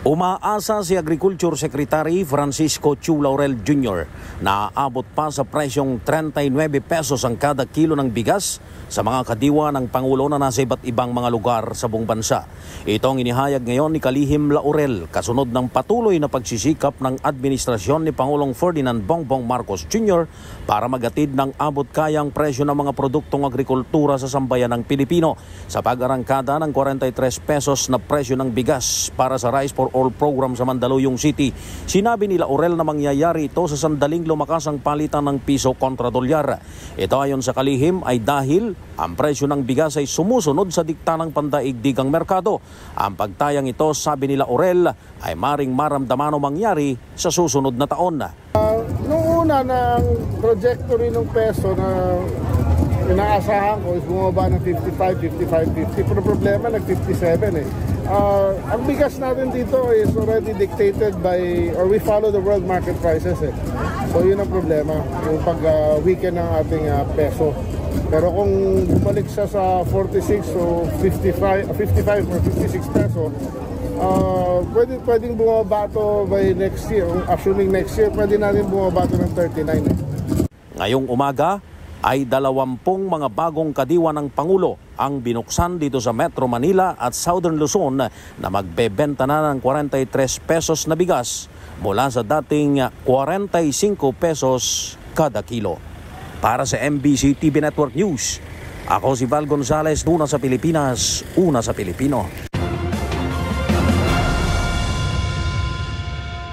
Umaasa si Agriculture Secretary Francisco Chu Laurel Jr. na aabot pa sa presyong 39 pesos ang kada kilo ng bigas sa mga kadiwa ng Pangulo na nasa iba't ibang mga lugar sa buong bansa. Ito ang inihayag ngayon ni Kalihim Laurel kasunod ng patuloy na pagsisikap ng administrasyon ni Pangulong Ferdinand Bongbong Marcos Jr. para magatid ng abot-kayang presyo ng mga produktong agrikultura sa sambayan ng Pilipino sa pag-arangkada ng 43 pesos na presyo ng bigas para sa Rice for All program sa Mandaluyong City. Sinabi ni Laurel na mangyayari ito sa sandaling lumakas ang palitan ng piso kontra dolyar. Ito ayon sa Kalihim ay dahil ang presyo ng bigas ay sumusunod sa dikta ng pandaigdigang merkado. Ang pagtayang ito, sabi ni Laurel, ay maring maramdaman o mangyari sa susunod na taon. Noong una na ang trajectory ng peso na inaasahan ko is bumaba ng 55, 50. Pero problema nag-57 eh. Ang bigas natin dito is already dictated by, or we follow the world market prices eh. So yun ang problema, yung pag-weaken ng ating peso. Pero kung bumalik siya sa 46 o 55 or 56 peso, pwedeng bumaba to by next year. Assuming next year, pwede natin bumaba to ng 39 eh. Ngayong umaga ay 20 mga bagong kadiwa ng Pangulo ang binuksan dito sa Metro Manila at Southern Luzon na magbebenta na ng 43 pesos na bigas mula sa dating 45 pesos kada kilo. Para sa MBC TV Network News, ako si Val Gonzalez, una sa Pilipinas, una sa Pilipino.